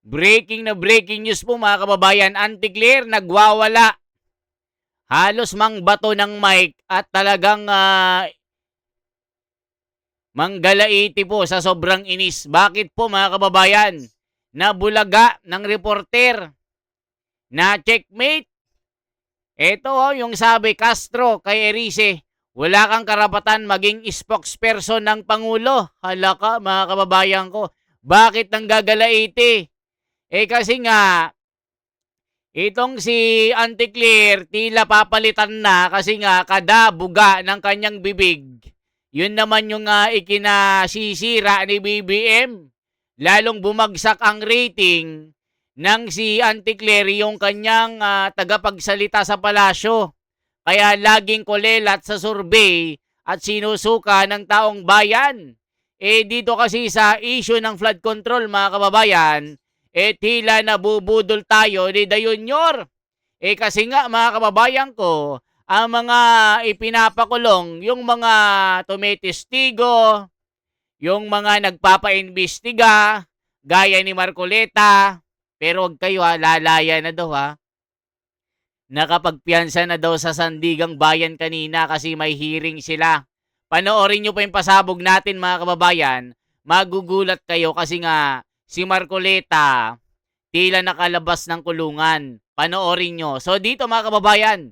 Breaking news po mga kababayan, Anti-Clear nagwawala. Halos mangbato ng mic at talagang manggalaiti po sa sobrang inis. Bakit po mga kababayan? Nabulaga ng reporter na checkmate. Ito yung sabi Castro kay Erice, wala kang karapatan maging spokesperson ng Pangulo. Hala ka mga kababayan ko. Bakit nang gagalaiti? Kasi nga, itong si Anti-Clear, tila papalitan na kasi nga kada buga ng kanyang bibig. Yun naman yung ikinasisira ni BBM. Lalong bumagsak ang rating ng si Anti-Clear, yung kanyang tagapagsalita sa palasyo. Kaya laging kulelat sa survey at sinusuka ng taong bayan. Dito kasi sa issue ng flood control mga kababayan, tila nabubudol tayo ni Dayunyor. Kasi nga mga kababayan ko, ang mga ipinapakulong, yung mga tumitestigo, yung mga nagpapaimbestiga, gaya ni Marcoleta, pero wag kayo lalaya na daw Nakapagpiyansa na daw sa Sandigang Bayan kanina kasi may hearing sila. Panoorin nyo pa yung pasabog natin mga kababayan, magugulat kayo kasi nga si Marcoleta tila nakalabas ng kulungan. Panoorin nyo. So dito mga kababayan,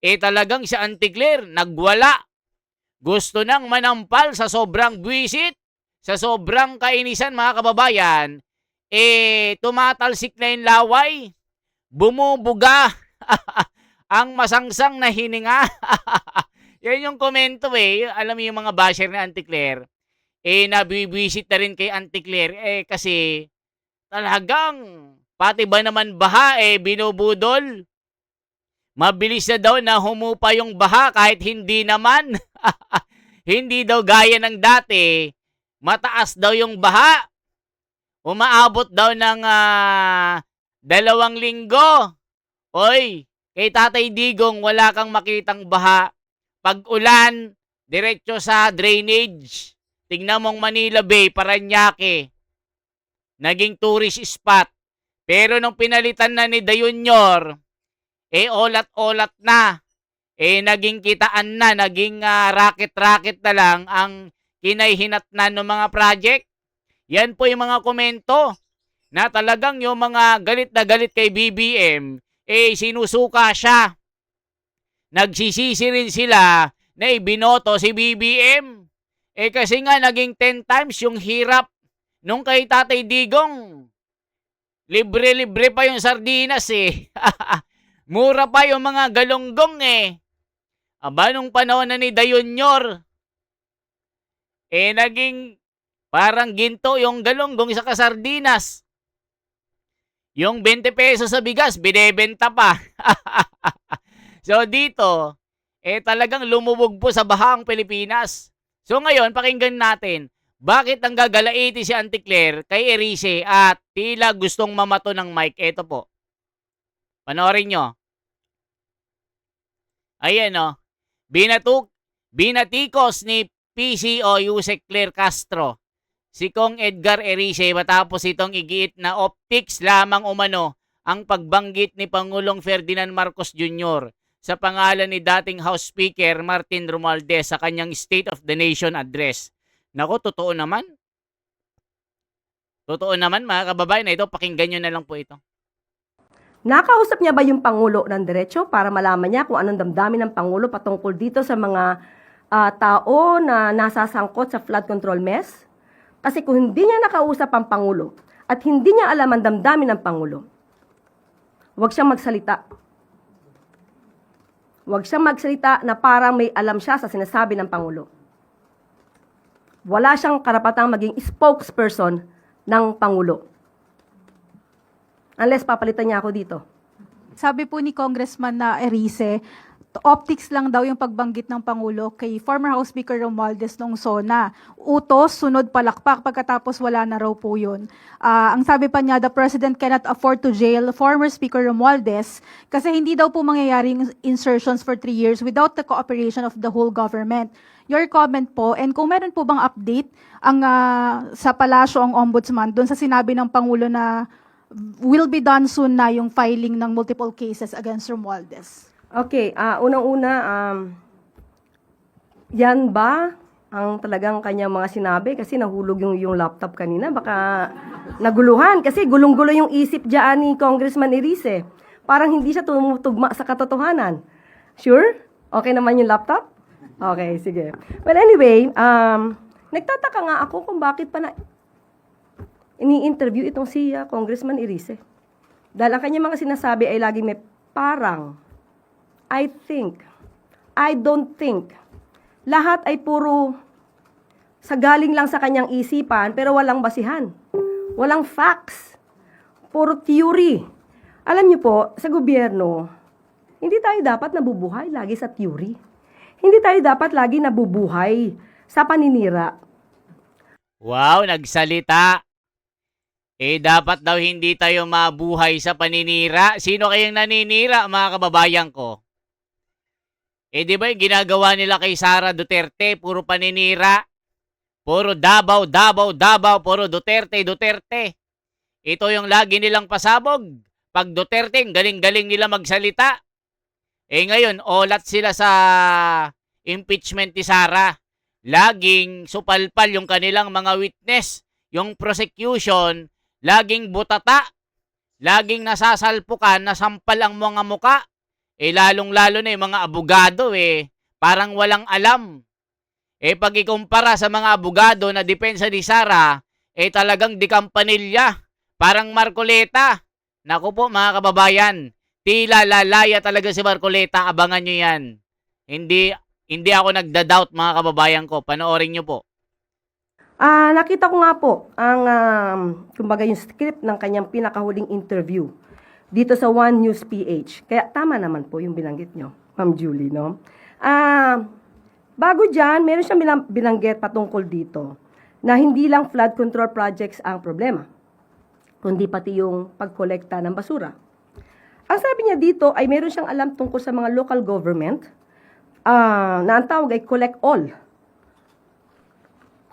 talagang si Anti-Clear nagwala. Gusto nang manampal sa sobrang buwisit, sa sobrang kainisan mga kababayan, tumatalsik na yung laway, bumubuga ang masangsang na hininga. Yan yung komento Alam mo yung mga basher ni Anti-Clear, nabibwisit na rin kay Anti-Clear kasi talagang pati ba naman baha binubudol. Mabilis na daw na humupa yung baha kahit hindi naman. Hindi daw gaya ng dati. Mataas daw yung baha. Umaabot daw ng 2 linggo. Oy, kay Tatay Digong wala kang makitang baha. Pag ulan, diretso sa drainage. Tingnan mong Manila Bay, Parañaque. Naging tourist spot. Pero nung pinalitan na ni Dayunyor, olat-olat na. Naging kitaan na, naging racket-racket na lang ang kinaihinatnan ng mga project. Yan po yung mga komento na talagang yung mga galit na galit kay BBM, sinusuka siya. Nagsisisi rin sila na ibinoto si BBM. Kasi nga naging 10 times yung hirap nung kay Tatay Digong. Libre-libre pa yung sardinas Mura pa yung mga galunggong Aba, nung panahon na ni Dayunyor, naging parang ginto yung galunggong sa kasardinas. Yung 20 pesos sa bigas, binebenta pa. So dito, talagang lumubog po sa baha ang Pilipinas. So ngayon, pakinggan natin, bakit ang gagalaiti si Anti-Clear kay Erice at tila gustong mamato ng mic? Ito po. Panoorin nyo. Ayan Binatikos ni PCO Yusek Claire Castro si Kong Edgar Erice matapos itong igiit na optics lamang umano ang pagbanggit ni Pangulong Ferdinand Marcos Jr. sa pangalan ni dating House Speaker Martin Romualdez sa kanyang State of the Nation address. Nako, totoo naman. Totoo naman mga kababayan, ito pakinggan nyo na lang po ito. Nakausap niya ba yung Pangulo ng diretso para malaman niya kung anong damdamin ng Pangulo patungkol dito sa mga tao na nasasangkot sa flood control mess? Kasi kung hindi niya nakausap ang Pangulo at hindi niya alam ang damdamin ng Pangulo, huwag siyang magsalita. Huwag siyang magsalita na parang may alam siya sa sinasabi ng Pangulo. Wala siyang karapatang maging spokesperson ng Pangulo. Unless papalitan niya ako dito. Sabi po ni Congressman na Erice, optics lang daw yung pagbanggit ng Pangulo kay former House Speaker Romualdez nung SONA. Utos, sunod palakpak, pagkatapos wala na raw po yun. Ang sabi pa niya, the President cannot afford to jail former Speaker Romualdez kasi hindi daw po mangyayaring insertions for 3 years without the cooperation of the whole government. Your comment po, and kung meron po bang update ang sa palasyo ang ombudsman doon sa sinabi ng Pangulo na will be done soon na yung filing ng multiple cases against Romualdez? Okay, unang-una, yan ba ang talagang kanyang mga sinabi? Kasi nahulog yung laptop kanina. Baka naguluhan. Kasi gulong-gulo yung isip dyan ni Congressman Erice. Parang hindi siya tumutugma sa katotohanan. Sure? Okay naman yung laptop? Okay, sige. Well, anyway, nagtataka nga ako kung bakit pa na ini-interview itong si Congressman Erice. Dahil ang kanyang mga sinasabi ay laging may parang, I think, I don't think. Lahat ay puro sa galing lang sa kanyang isipan pero walang basihan. Walang facts. Puro theory. Alam niyo po, sa gobyerno, hindi tayo dapat nabubuhay lagi sa theory. Hindi tayo dapat lagi nabubuhay sa paninira. Wow, nagsalita. Dapat daw hindi tayo mabuhay sa paninira. Sino kayang naninira, mga kababayan ko? Di ba yung ginagawa nila kay Sara Duterte, puro paninira? Puro Davao, Davao, Davao, puro Duterte, Duterte. Ito yung lagi nilang pasabog. Pag Duterte, galing-galing nila magsalita. Ngayon, olat sila sa impeachment ni Sara. Laging supalpal yung kanilang mga witness. Yung prosecution, laging butata. Laging nasasalpukan, nasampal ang mga muka. Lalong-lalo na yung mga abogado, parang walang alam. Pag ikumpara sa mga abogado na depensa ni Sara, talagang dikampanilya. Parang Marcoleta. Naku po, mga kababayan, tila lalaya talaga si Marcoleta. Abangan nyo yan. Hindi ako nagda-doubt, mga kababayan ko. Panoorin nyo po. Nakita ko nga po ang, kumbaga yung script ng kanyang pinakahuling interview dito sa One News PH. Kaya tama naman po yung binanggit nyo, Ma'am Julie, no? Bago dyan, meron siyang binanggit patungkol dito na hindi lang flood control projects ang problema, kundi pati yung pagkolekta ng basura. Ang sabi niya dito ay meron siyang alam tungkol sa mga local government na ang tawag ay collect all.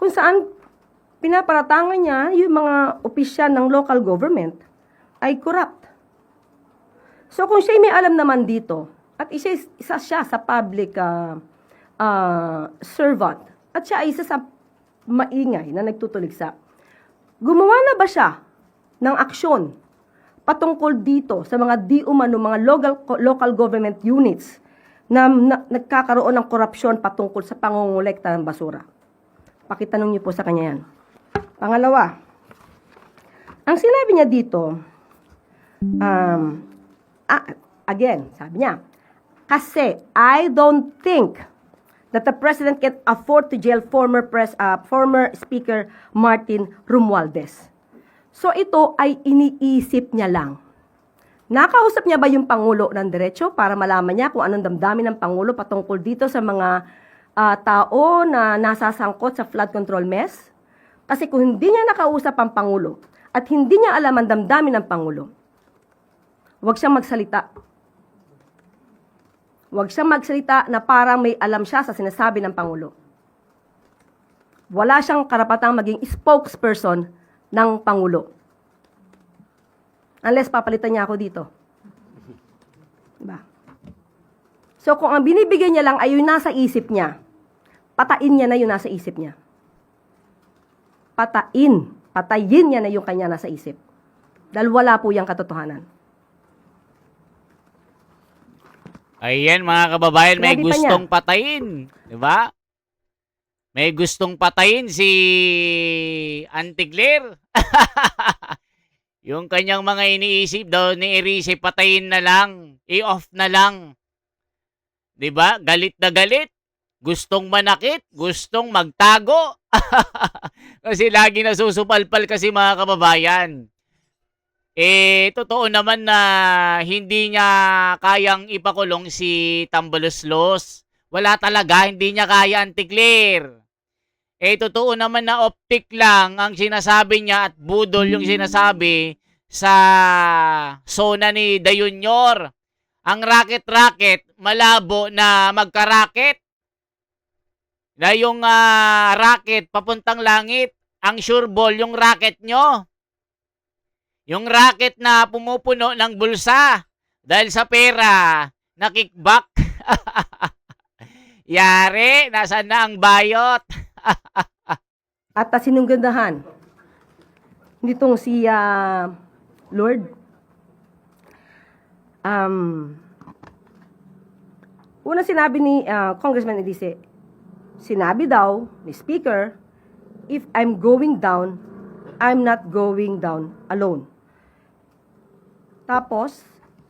Kung saan pinaparatangan niya yung mga opisyal ng local government ay corrupt. So kung siya may alam naman dito, at isa siya sa public servant, at siya ay isa sa maingay na nagtutuligsa, gumawa na ba siya ng aksyon patungkol dito sa mga di umano mga local government units na nagkakaroon ng korupsyon patungkol sa pangongolekta ng basura? Pakitanong niyo po sa kanya yan. Pangalawa, ang sinabi niya dito, again, sabi niya, kasi I don't think that the President can afford to jail former Speaker Martin Romualdez. So ito ay iniisip niya lang. Nakausap niya ba yung Pangulo ng diretso para malaman niya kung anong damdamin ng Pangulo patungkol dito sa mga tao na nasasangkot sa flood control mess? Kasi kung hindi niya nakausap ang Pangulo at hindi niya alam ang damdamin ng Pangulo, huwag siyang magsalita. Huwag siyang magsalita na parang may alam siya sa sinasabi ng Pangulo. Wala siyang karapatang maging spokesperson ng Pangulo. Unless papalitan niya ako dito. Diba? So kung ang binibigay niya lang ay yung nasa isip niya, patain niya na yung nasa isip niya. Patayin niya na yung kanya nasa isip. Dahil wala po yung katotohanan. Ayan, mga kababayan, may Sinabi pa gustong niya. patayin. Diba? May gustong patayin si Auntie Claire. Yung kanyang mga iniisip daw ni Erice, patayin na lang. I-off na lang. Diba? Galit na galit. Gustong manakit. Gustong magtago. Kasi lagi nasusupalpal kasi, mga kababayan. Totoo naman na hindi niya kayang ipakulong si Tambaloslos. Wala talaga, hindi niya kaya, Auntie Claire. Totoo naman na optic lang ang sinasabi niya at budol yung sinasabi sa zona ni De Junior. Ang racket-racket, malabo na magka-racket. Na yung racket papuntang langit, ang sure ball yung racket nyo. Yung racket na pumupuno ng bulsa dahil sa pera na kickback. Yari, nasaan na ang bayot? At sinunggandahan nitong si Lord. Una sinabi ni Congressman Elise, sinabi daw ni Speaker, if I'm going down, I'm not going down alone. Tapos,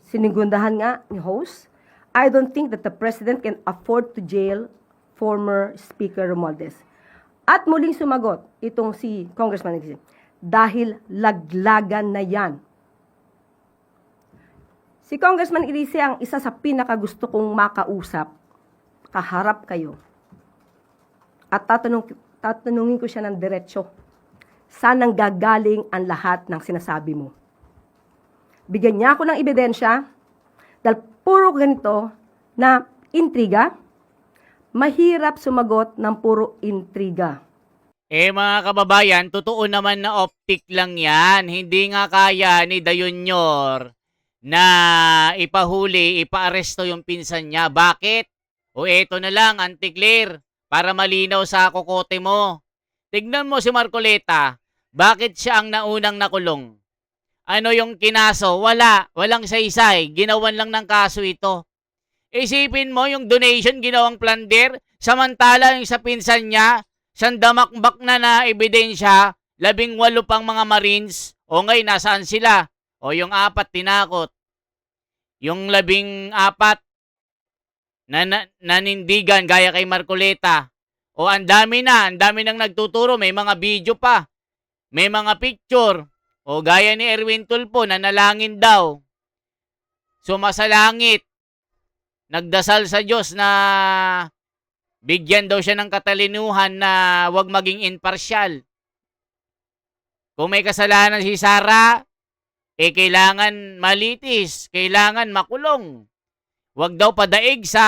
sinigundahan nga ni host, I don't think that the President can afford to jail former Speaker Romualdez. At muling sumagot itong si Congressman Elise, dahil laglagan na yan. Si Congressman Elise ang isa sa pinakagusto kong makausap, kaharap kayo. At tatanungin ko siya ng diretsyo, saan nang gagaling ang lahat ng sinasabi mo? Bigyan niya ako ng ebidensya, dahil puro ganito na intriga, mahirap sumagot ng puro intriga. Mga kababayan, totoo naman na optic lang yan. Hindi nga kaya ni Dayunyor na ipahuli, ipaaresto yung pinsan niya. Bakit? O eto na lang, anti-clear, para malinaw sa kokote mo. Tignan mo si Marcoleta, bakit siya ang naunang nakulong? Ano yung kinaso? Walang saysay, ginawan lang ng kaso ito. Isipin mo yung donation ginawang plunder, samantala yung sa pinsan niya, sandamakbak na ebidensya, 18 pang mga Marines, o ngayon nasaan sila? O yung 4 tinakot. Yung 14 nanindigan gaya kay Marcoleta. O ang dami nang nagtuturo, may mga video pa. May mga picture. O gaya ni Erwin Tulfo, nanalangin daw. Sumasalangit. Nagdasal sa Diyos na bigyan daw siya ng katalinuhan na wag maging impartial. Kung may kasalanan si Sara, kailangan malitis, kailangan makulong. Wag daw padaig sa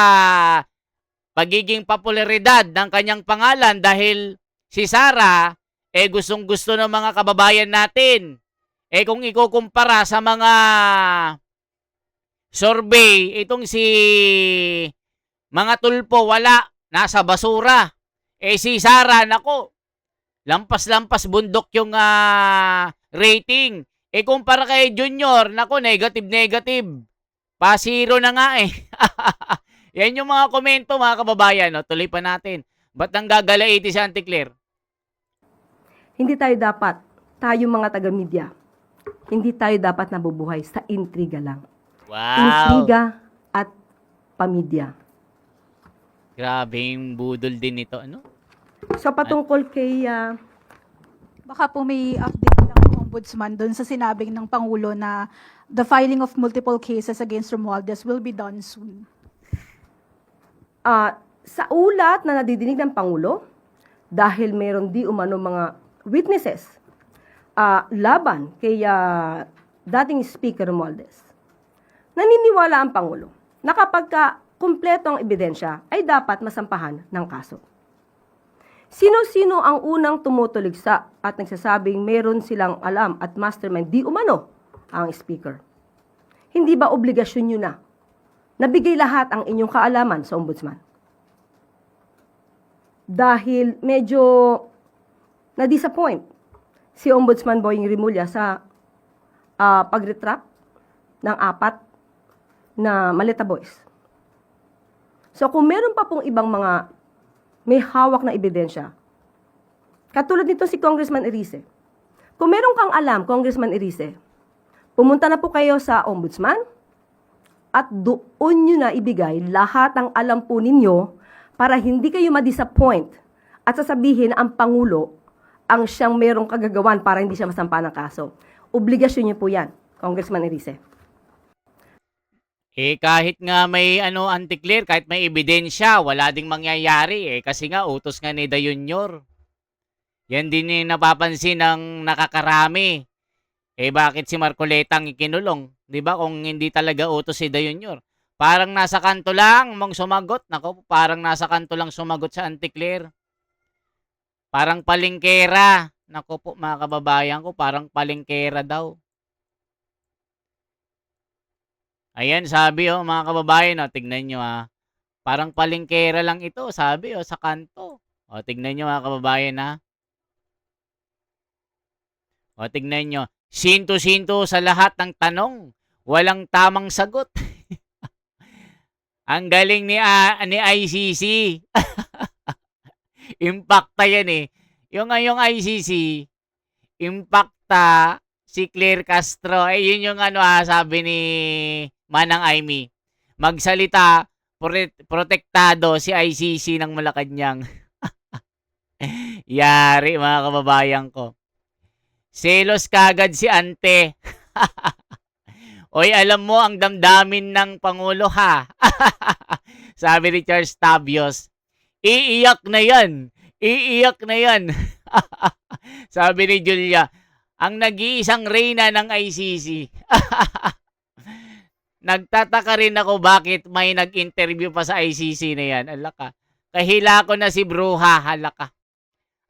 pagiging popularidad ng kanyang pangalan dahil si Sara, gustong-gusto ng mga kababayan natin. Kung ikukumpara sa mga survey, itong si mga Tulfo, wala, nasa basura. Si Sara, nako, lampas-lampas bundok yung rating. Kumpara kay Junior, nako, negative. Pa-zero na nga Yan yung mga komento, mga kababayan. No? Tuloy pa natin. Ba't nang gagalaiti si Anti-Claire? Hindi tayo mga taga-media, hindi tayo dapat nabubuhay sa intriga lang. Wow! Intriga at pamidya. Grabe yung budol din ito. Ano? So patungkol kay Baka po may update lang ng Ombudsman doon sa sinabing ng Pangulo na the filing of multiple cases against Romualdez will be done soon. Sa ulat na nadidinig ng Pangulo, dahil meron di umano mga witnesses laban kay dating Speaker Romualdez, naniniwala ang Pangulo na kapag kumpleto ang ebidensya ay dapat masampahan ng kaso. Sino-sino ang unang tumutuligsa at nagsasabing meron silang alam at mastermind di umano ang Speaker? Hindi ba obligasyon nyo na nabigay lahat ang inyong kaalaman sa Ombudsman? Dahil medyo na-disappoint si Ombudsman Boying Rimulya sa pag-retract ng 4 na Maleta Boys. So kung meron pa pong ibang mga may hawak na ebidensya, katulad nito si Congressman Erice, kung meron kang alam, Congressman Erice, pumunta na po kayo sa Ombudsman at doon nyo na ibigay lahat ng alam po ninyo para hindi kayo ma-disappoint at sasabihin ang Pangulo ang siyang merong kagagawan para hindi siya masampa ng kaso. Obligasyon niyo po yan, Congressman Erice. Kahit nga may Anti-Claire, kahit may ebidensya, wala ding mangyayari kasi nga utos nga ni Dayunyor. Yan din yung napapansin ng nakakarami. Bakit si Marcoleta ang ikinulong? 'Di ba? Kung hindi talaga utos si Dayunyor. Parang nasa kanto lang mong sumagot. Nako, parang nasa kanto lang sumagot sa Anti-Claire. Parang palengkera. Nako po, mga kababayan ko, parang palengkera daw. Ayan, sabi oh, mga kababayan, oh, tignan nyo parang palengkera lang ito, sabi oh, sa kanto. O, tignan nyo mga kababayan O, tignan nyo. Sinto-sinto sa lahat ng tanong. Walang tamang sagot. Ang galing ni ICC. Impacta yan eh. Yung ngayong ICC, impacta si Claire Castro. Eh, yun yung sabi ni Manang Aimee. Magsalita, protektado si ICC ng Malacanang. Yari mga kababayan ko. Selos kagad si ante. Oy, alam mo ang damdamin ng Pangulo ha. Sabi ni Charles Tabios. Iiyak na yan. Iiyak na yan. Sabi ni Julia. Ang nag-iisang reyna ng ICC. Nagtataka rin ako bakit may nag-interview pa sa ICC na yan. Alaka. Kahila ko na si Bruha. Halaka.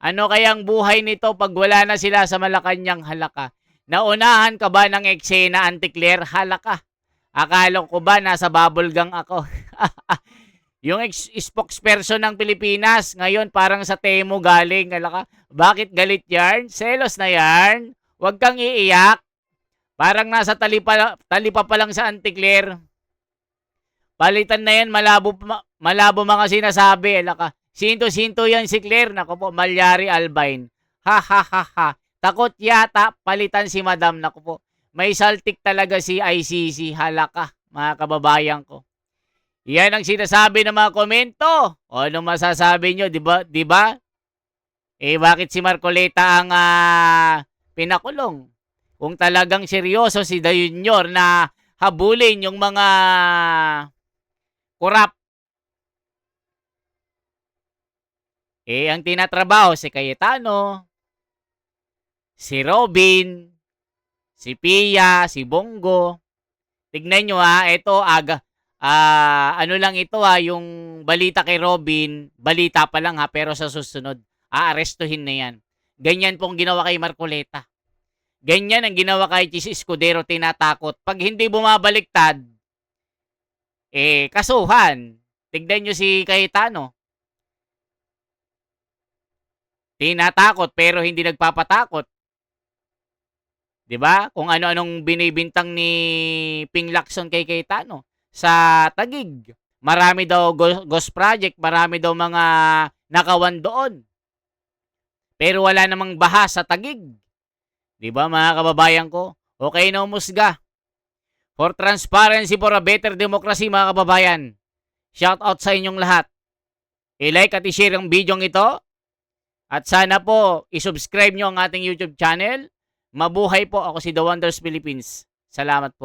Ano kayang buhay nito pag wala na sila sa Malacanang? Halaka. Naunahan ka ba ng eksena, Auntie Claire? Halaka. Akala ko ba nasa bubble gang ako? Yung spokesperson ng Pilipinas, ngayon parang sa Temo galing. Halaka. Bakit galit yarn? Selos na yarn? Huwag kang iiyak. Parang nasa talipa pa lang sa Auntie Claire. Palitan na yan, malabo mga sinasabi. Halaka. Sinto-sinto yan si Claire. Naku po, Malyari Albine. Ha ha ha ha. Takot yata palitan si Madam. Naku po. May saltik talaga si ICC. Halaka, mga kababayan ko. Yan ang sinasabi ng mga komento. O anong masasabi nyo? Diba? Eh bakit si Marcoleta ang pinakulong? Kung talagang seryoso si The Junior na habulin yung mga kurap. Eh, ang tinatrabaho si Cayetano, si Robin, si Pia, si Bongo. Tignan nyo ito ano lang ito yung balita kay Robin, balita pa lang pero sa susunod, aarestuhin na yan. Ganyan pong ginawa kay Marcoleta. Ganyan ang ginawa kay Chis Escudero, tinatakot. Pag hindi bumabaliktad, kasuhan. Tignan nyo si Cayetano. Tinatakot pero hindi nagpapatakot. 'Di ba? Kung ano-anong binibintang ni Ping Lacson kay Cayetano sa Taguig. Marami daw ghost project, marami daw mga nakawan doon. Pero wala namang baha sa Taguig. 'Di ba mga kababayan ko? Okay na umusga. For transparency, for a better democracy mga kababayan. Shout out sa inyong lahat. I-like at i-share ang video ito. At sana po, isubscribe nyo ang ating YouTube channel. Mabuhay po, ako si The Wonders Philippines. Salamat po.